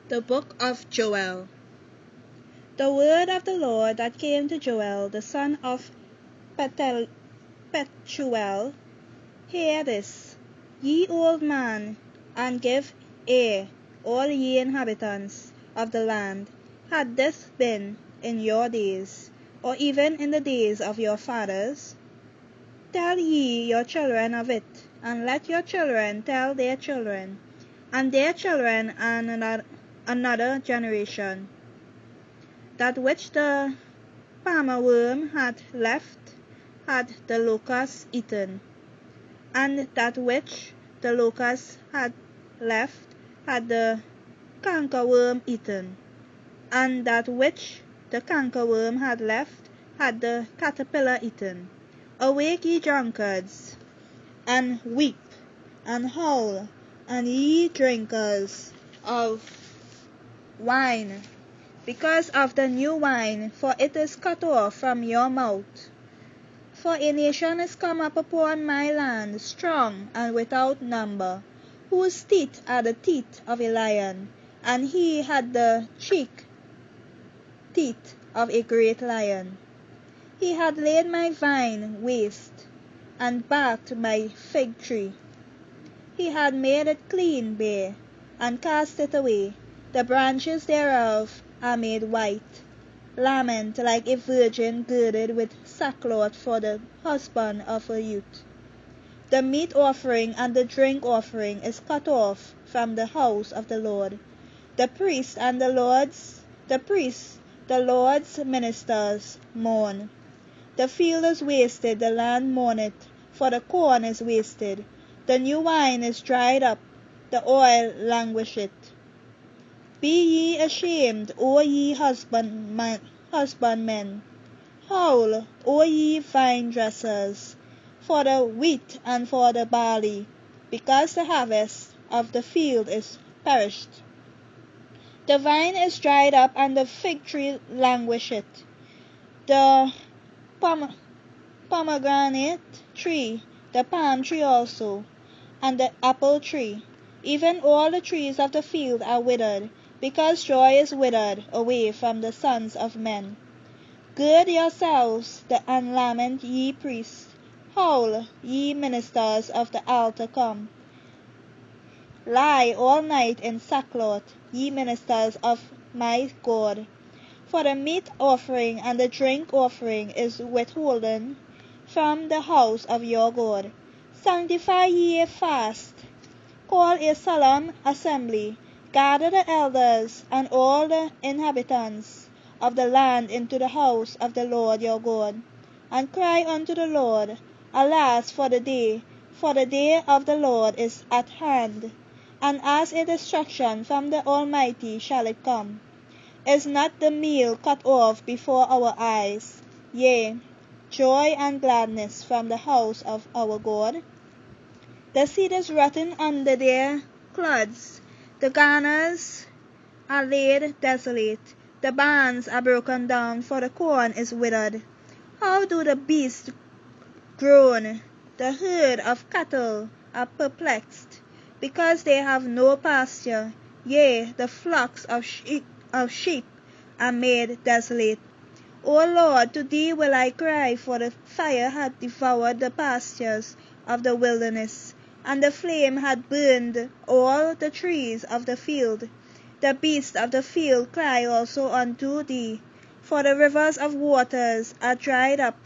The Book of Joel. The word of the Lord that came to Joel, the son of Pethuel. Hear this, ye old man, and give ear, all ye inhabitants of the land. Had this been in your days, or even in the days of your fathers? Tell ye your children of it, and let your children tell their children, and their children and another generation, that which the palmer worm had left had the locust eaten, and that which the locust had left had the cankerworm eaten, and that which the cankerworm had left had the caterpillar eaten. Awake, ye drunkards, and weep, and howl, and ye drinkers of wine, because of the new wine, for it is cut off from your mouth. For a nation is come up upon my land, strong and without number, whose teeth are the teeth of a lion, and he had the teeth of a great lion. He had laid my vine waste, and barked my fig tree. He had made it clean bare, and cast it away. The branches thereof are made white. Lament like a virgin girded with sackcloth for the husband of a youth. The meat offering and the drink offering is cut off from the house of the Lord. The priests, the Lord's ministers mourn. The field is wasted, the land mourneth, for the corn is wasted. The new wine is dried up, the oil languisheth. Be ye ashamed, O ye husbandmen. Howl, O ye vine dressers, for the wheat and for the barley, because the harvest of the field is perished. The vine is dried up, and the fig tree languisheth. The pomegranate tree, the palm tree also, and the apple tree, even all the trees of the field are withered, because joy is withered away from the sons of men. Gird yourselves and lament, ye priests. Howl, ye ministers of the altar, come. Lie all night in sackcloth, ye ministers of my God. For the meat offering and the drink offering is withholden from the house of your God. Sanctify ye a fast, call a solemn assembly, gather the elders and all the inhabitants of the land into the house of the Lord your God, and cry unto the Lord. Alas for the day of the Lord is at hand, and as a destruction from the Almighty shall it come. Is not the meal cut off before our eyes, yea, joy and gladness from the house of our God? The seed is rotten under their clods, the garners are laid desolate, the barns are broken down, for the corn is withered. How do the beasts groan? The herd of cattle are perplexed, because they have no pasture, yea, the flocks of sheep are made desolate. O Lord, to thee will I cry, for the fire hath devoured the pastures of the wilderness, and the flame hath burned all the trees of the field. The beasts of the field cry also unto thee, for the rivers of waters are dried up,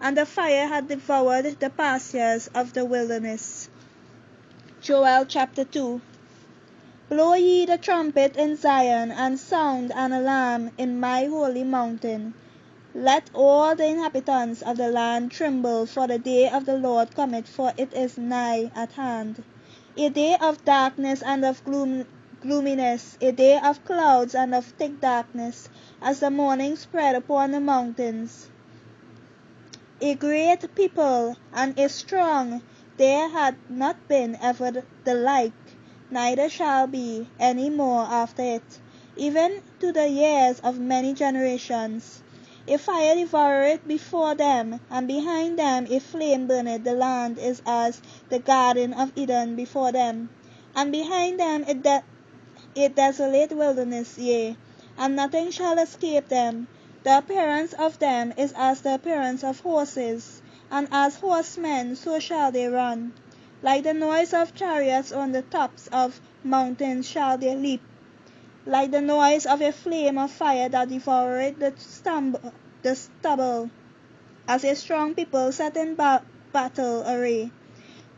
and the fire hath devoured the pastures of the wilderness. Joel chapter 2. Blow ye the trumpet in Zion, and sound an alarm in my holy mountain. Let all the inhabitants of the land tremble, for the day of the Lord cometh, for it is nigh at hand. A day of darkness and of gloominess, a day of clouds and of thick darkness, as the morning spread upon the mountains. A great people and a strong, there had not been ever the like, neither shall be any more after it, even to the years of many generations. A fire devoureth before them, and behind them a flame burneth. The land is as the garden of Eden before them, and behind them a desolate wilderness, yea, and nothing shall escape them. The appearance of them is as the appearance of horses, and as horsemen so shall they run. Like the noise of chariots on the tops of mountains shall they leap, like the noise of a flame of fire that devoureth the stubble, as a strong people set in battle array.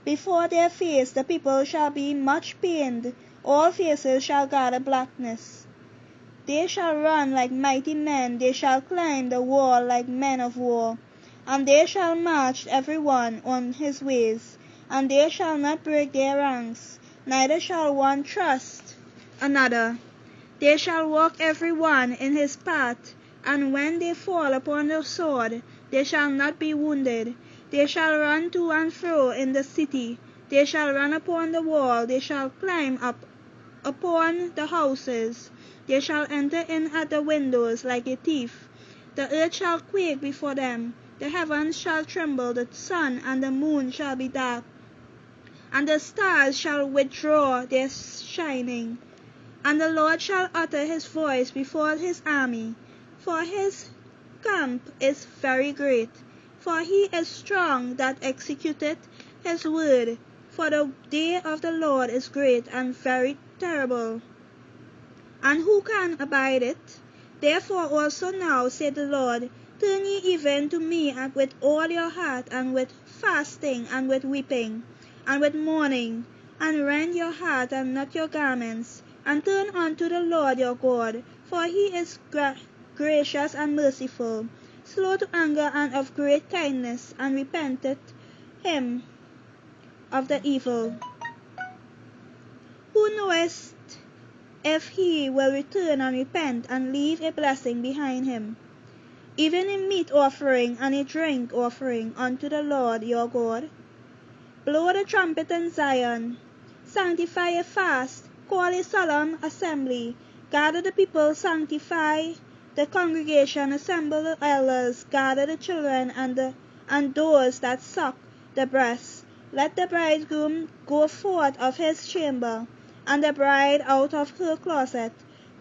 Before their face the people shall be much pained, all faces shall gather blackness. They shall run like mighty men, they shall climb the wall like men of war, and they shall march every one on his ways, and they shall not break their ranks, neither shall one trust another. They shall walk every one in his path, and when they fall upon the sword, they shall not be wounded. They shall run to and fro in the city, they shall run upon the wall, they shall climb up upon the houses, they shall enter in at the windows like a thief. The earth shall quake before them, the heavens shall tremble, the sun and the moon shall be dark, and the stars shall withdraw their shining. And the Lord shall utter his voice before his army, for his camp is very great. For he is strong that executeth his word. For the day of the Lord is great and very terrible, and who can abide it? Therefore also now, saith the Lord, turn ye even to me with all your heart, and with fasting, and with weeping, and with mourning, and rend your heart and not your garments, and turn unto the Lord your God, for he is gracious and merciful, slow to anger and of great kindness, and repenteth him of the evil. Who knoweth if he will return and repent and leave a blessing behind him, even a meat offering and a drink offering unto the Lord your God? Blow the trumpet in Zion, sanctify a fast, call a solemn assembly, gather the people, sanctify the congregation, assemble the elders, gather the children and those that suck the breast. Let the bridegroom go forth of his chamber, and the bride out of her closet.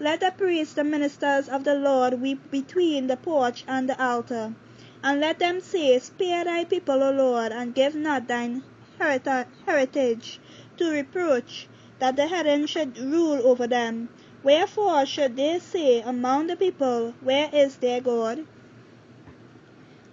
Let the priests, the ministers of the Lord, weep between the porch and the altar. And let them say, Spare thy people, O Lord, and give not thine heritage to reproach, that the heathen should rule over them. Wherefore should they say among the people, Where is their God?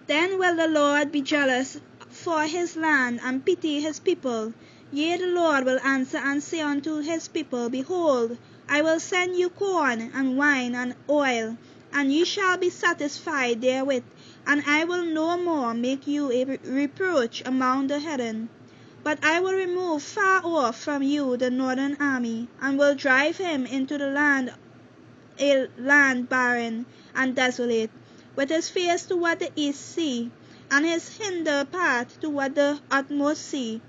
Then will the Lord be jealous for his land, and pity his people. Yea, the Lord will answer and say unto his people, Behold, I will send you corn, and wine, and oil, and ye shall be satisfied therewith, and I will no more make you a reproach among the heathen. But I will remove far off from you the northern army, and will drive him into the land, a land barren and desolate, with his face toward the east sea, and his hinder part toward the utmost sea.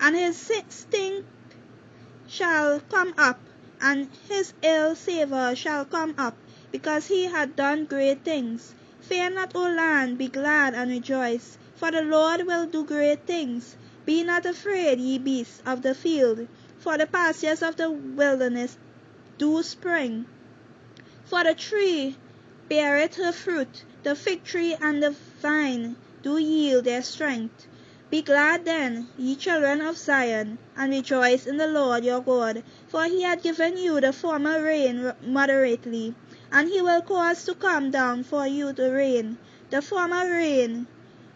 And his stink shall come up, and his ill savour shall come up, because he hath done great things. Fear not, O land, be glad and rejoice, for the Lord will do great things. Be not afraid, ye beasts of the field, for the pastures of the wilderness do spring. For the tree beareth her fruit, the fig tree and the vine do yield their strength. Be glad then, ye children of Zion, and rejoice in the Lord your God, for he hath given you the former rain moderately, and he will cause to come down for you the rain, the former rain,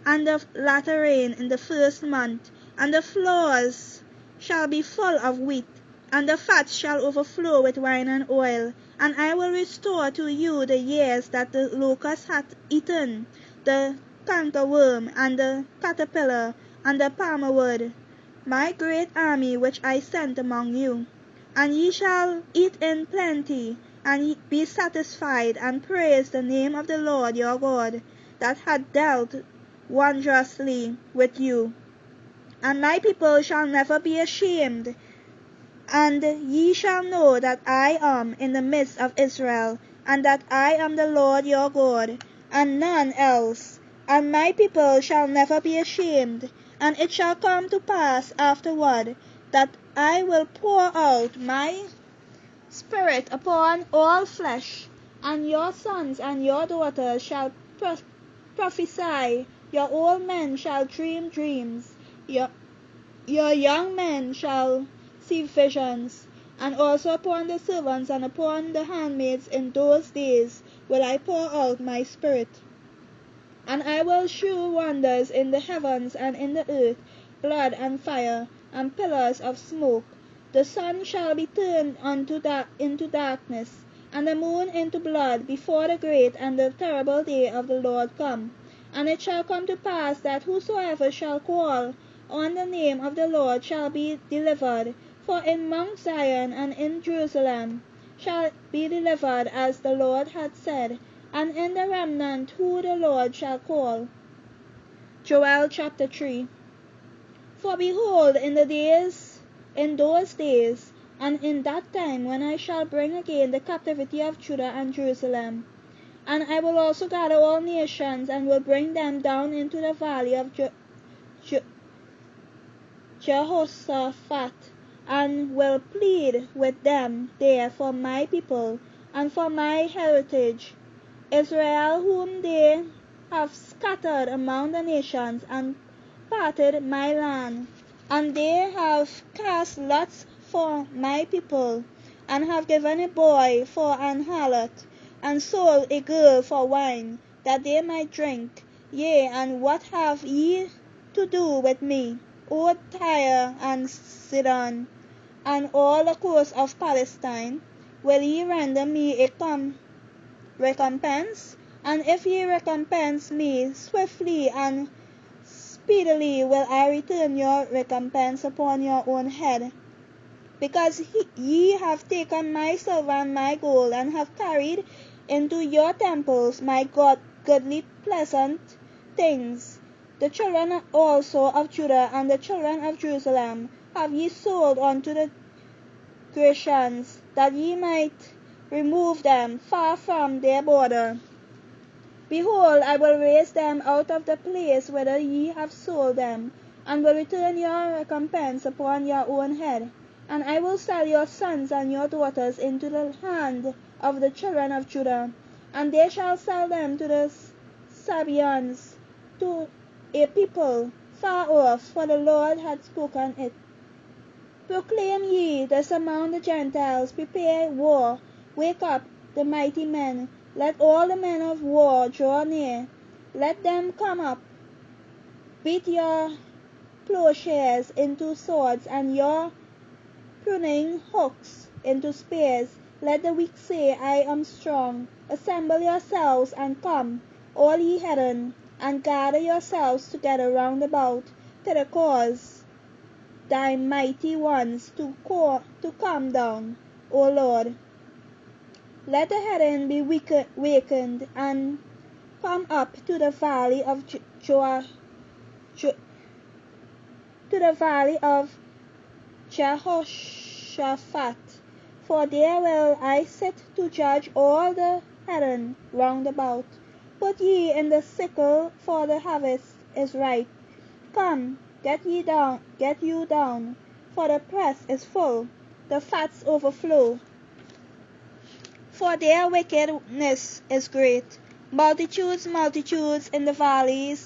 and the latter rain in the first month. And the floors shall be full of wheat, and the fats shall overflow with wine and oil. And I will restore to you the years that the locust hath eaten, the cankerworm, and the caterpillar, and the palmerwood, my great army which I sent among you. And ye shall eat in plenty, and be satisfied, and praise the name of the Lord your God, that hath dealt wondrously with you. And my people shall never be ashamed, and ye shall know that I am in the midst of Israel, and that I am the Lord your God, and none else. And my people shall never be ashamed. And it shall come to pass afterward, that I will pour out my Spirit upon all flesh, and your sons and your daughters shall prophesy, your old men shall dream dreams, your young men shall see visions, and also upon the servants and upon the handmaids in those days will I pour out my Spirit. And I will shew wonders in the heavens and in the earth, blood and fire, and pillars of smoke. The sun shall be turned into darkness, and the moon into blood, before the great and the terrible day of the Lord come. And it shall come to pass that whosoever shall call on the name of the Lord shall be delivered. For in Mount Zion and in Jerusalem shall be delivered, as the Lord hath said, and in the remnant who the Lord shall call. Joel chapter 3. For behold, in those days, and in that time, when I shall bring again the captivity of Judah and Jerusalem, and I will also gather all nations, and will bring them down into the valley of Jehoshaphat, and will plead with them there for my people, and for my heritage, Israel, whom they have scattered among the nations, and parted my land. And they have cast lots for my people, and have given a boy for an harlot, and sold a girl for wine, that they might drink. Yea, and what have ye to do with me, O Tyre and Sidon, and all the coast of Palestine? Will ye render me a recompense? And if ye recompense me swiftly and speedily, will I return your recompense upon your own head. Because ye have taken my silver and my gold, and have carried into your temples my goodly pleasant things. The children also of Judah and the children of Jerusalem have ye sold unto the Grecians, that ye might remove them far from their border. Behold, I will raise them out of the place whither ye have sold them, and will return your recompense upon your own head. And I will sell your sons and your daughters into the hand of the children of Judah, and they shall sell them to the Sabeans, to a people far off, for the Lord hath spoken it. Proclaim ye this among the Gentiles, prepare war, wake up the mighty men, let all the men of war draw near, let them come up, beat your plowshares into swords, and your pruning hooks into spears. Let the weak say, I am strong. Assemble yourselves and come, all ye heathen, and gather yourselves together round about to the cause, thy mighty ones to come down, O Lord. Let the heathen be wakened, and come up to the valley of Jehoshaphat, for there will I sit to judge all the heathen round about. Put ye in the sickle, for the harvest is ripe. Come, get you down, for the press is full, the fats overflow. For their wickedness is great, multitudes in the valley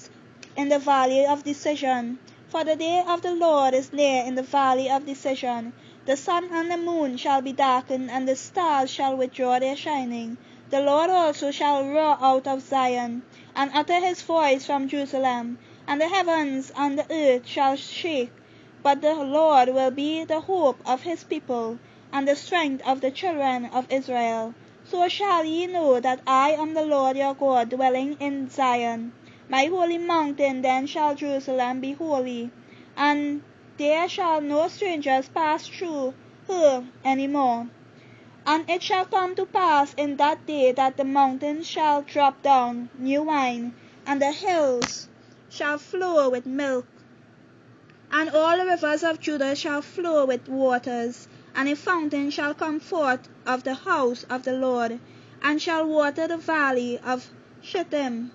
of decision. For the day of the Lord is near in the valley of decision. The sun and the moon shall be darkened, and the stars shall withdraw their shining. The Lord also shall roar out of Zion, and utter his voice from Jerusalem, and the heavens and the earth shall shake. But the Lord will be the hope of his people, and the strength of the children of Israel. So shall ye know that I am the Lord your God, dwelling in Zion. My holy mountain. Then shall Jerusalem be holy, and there shall no strangers pass through her any more. And it shall come to pass in that day that the mountains shall drop down new wine, and the hills shall flow with milk, and all the rivers of Judah shall flow with waters. And a fountain shall come forth of the house of the Lord, and shall water the valley of Shittim.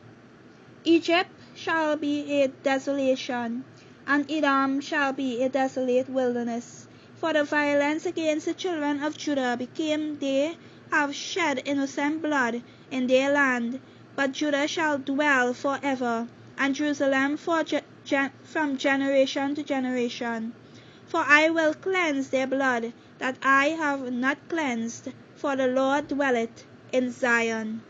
Egypt shall be a desolation, and Edom shall be a desolate wilderness. For the violence against the children of Judah became they have shed innocent blood in their land. But Judah shall dwell forever, and Jerusalem from generation to generation. For I will cleanse their blood that I have not cleansed, for the Lord dwelleth in Zion.